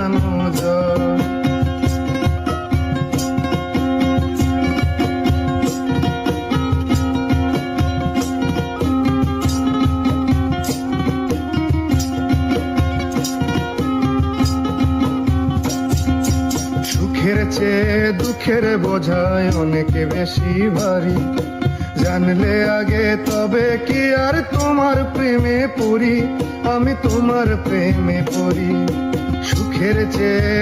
আনো জয়। সুখের চেয়ে দুঃখের বোঝায় অনেক বেশি ভারী, জানলে আগে তবে কি আর তোমার প্রেমে পড়ি, আমি তোমার প্রেমে পড়ি। সুখের চেয়ে